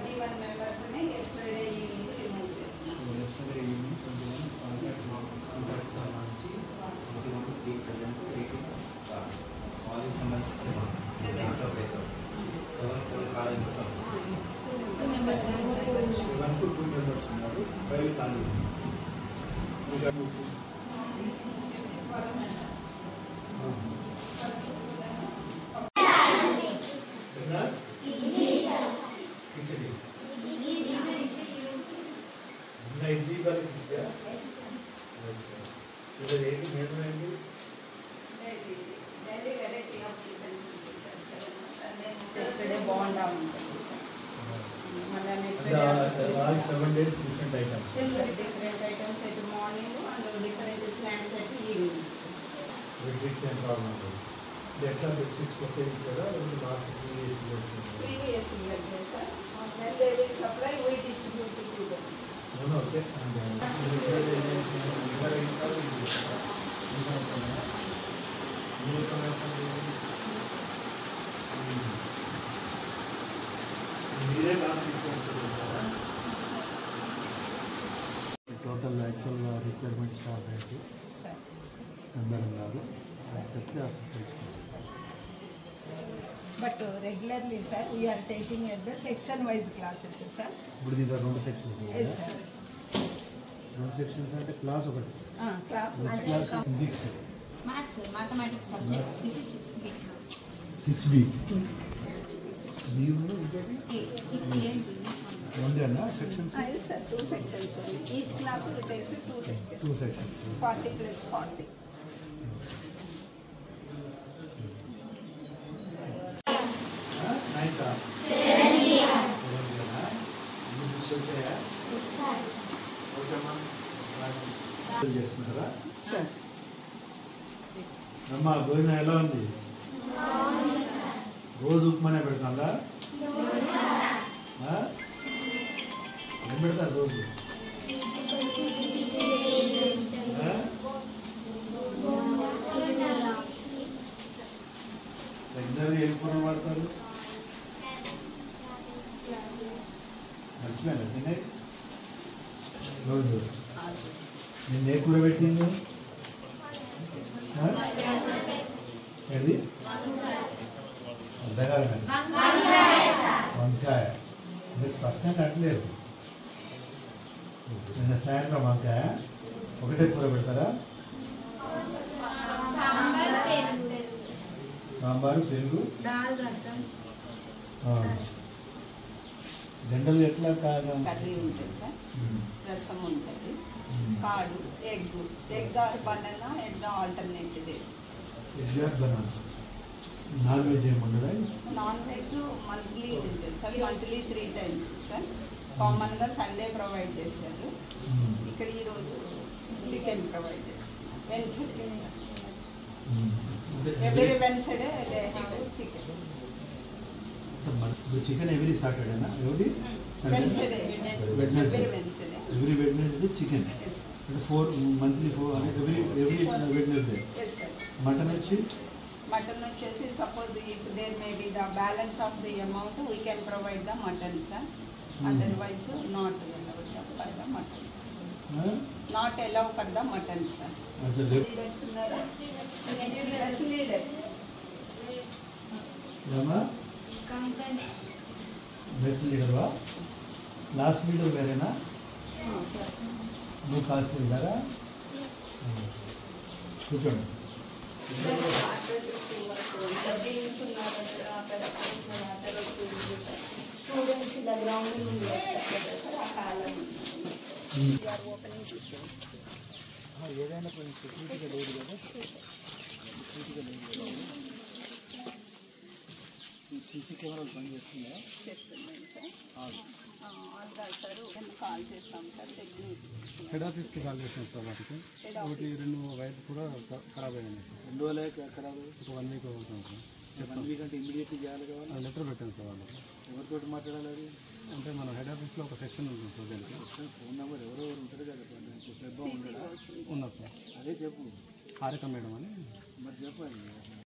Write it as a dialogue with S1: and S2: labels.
S1: 21 మెంబర్స్ని yesterday evening remove చేస్తున్నాం.
S2: Yesterday evening 21 contract సంబంధించి 21 కాలేజ్ సంబంధించి 7 కాలేజ్ మొత్తం 7 to 2 మెంబర్స్ ఉన్నారు. 5 కాలేజ్ इडली वाले क्या इधर एक मेनू है कि
S1: daily variety of chicken sir yesterday bonda ఉంటుంది మళ్ళీ next day
S2: all 7 days different items.
S1: yes sir different items at morning and different snacks at evening.
S2: Basics and problem. ఎట్లా బేసిక్స్ కొత్త ఇచ్చారా లేదా last
S1: previous year sir and then they will supply we distribute to them.
S2: No, okay. And total actual requirement staff అయితే అందరం కాదు చెప్తే తీసుకుంటాం.
S1: But regularly sir we are taking at the section wise classes sir.
S2: ఇప్పుడు దీంట్లో 2 sections
S1: yes sir
S2: 2 sections అంటే class ఒకటి
S1: class
S2: physics
S3: maths mathematics subjects this is 6B class
S2: 6B B ఉంది ఇంకోటి
S3: 6A and B
S2: ఓన్లీ అన్న sections
S1: yes sir 2 sections only. Each class will take 2 sections 40 plus 40.
S2: Night 7 చేస్తున్నారా
S1: Sir.
S2: అమ్మా భోజనం ఎలా ఉంది రోజు ఉప్మానే పెడతాందా ఏం పెడతారు రోజు రెగ్యులర్గా ఏం కూరలు వాడతారు మర్చిపోయాను తినే రోజు నేను ఏ కూర పెట్టింది ఏది అర్థకాలం వంకాయ మీరు స్పష్టంగా అంటలేదు నిన్న సాయంత్రం వంకాయ ఒకటే కూర పెడతారా సాంబారు పెరుగు
S3: दाल रसम
S2: జనరల్గా ఎట్లా
S1: కర్రీ ఉంటుంది సార్ రసం ఉంటుంది కాడు egg or banana egg alternate days.
S2: Banana non veg ఏమి ఉండదా
S1: నాన్ వెజ్ మంత్లీ ఉంటుంది సార్ మంత్లీ 3 times సార్ కామన్గా సండే ప్రొవైడ్ చేస్తారు ఇక్కడ ఈరోజు చికెన్ ప్రొవైడ్ చేస్తారు Wednesday every Wednesday chicken
S2: chicken every సాటర్డేనా every
S1: Wednesday
S2: Wednesday
S1: Wednesday
S2: every Wednesday chicken అంటే 4 మంత్లీ 4 అంటే every Wednesday
S1: yes sir.
S2: Mutton వచ్చి
S1: మటన్ వచ్చేసి suppose if there may be the balance of the amount we can provide the mutton sir otherwise not for the mutton not allow for the mutton sir. Leaders ఉన్నారా press leaders
S2: best లీడర్వా last leader వేరేనా నువ్వు caste లీడరా కూర్చోండి
S1: games ఉన్నారు అక్కడ students ఇలా grounding చేస్తారు sir ఆ కాలం ఓపెనింగ్
S2: ఏదైనా కొంచెం సెక్యూరిటీగా లేదు కదా సెక్యూరిటీగా లేదు కదా సీసీ కెమెరాలు పనిచేస్తుందా
S1: చేస్తున్నాం సార్ ఆల్గా సార్ కాల్ చేస్తాం సార్ టెక్నిక్
S4: హెడ్ ఆఫీస్కి కాల్ చేసాం సార్ వాటికి ఒకటి 2 వైర్లు కూడా ఖరాబ్ అయినాయి సార్
S2: 2 రోజులే ఖరాబ్
S4: ఒక 1 వీక్ అవుతుంది సార్
S2: 1 వీక్ అంటే ఇమీడియట్లీ చేయాలి కదా
S4: లెటర్ పెట్టాను సార్ వాళ్ళకి
S2: ఎవరితోటి మాట్లాడాలి అది
S4: అంటే మన హెడ్ ఆఫీస్లో ఒక సెక్షన్ ఉంటుంది సార్ దానికి
S2: ఫోన్ నెంబర్ ఎవరెవరు ఉంటారు కదా ఉండడా
S4: ఉన్నది సార్
S2: అదే చెప్పు
S4: హారిక మేడం అని
S2: మరి చెప్పాలి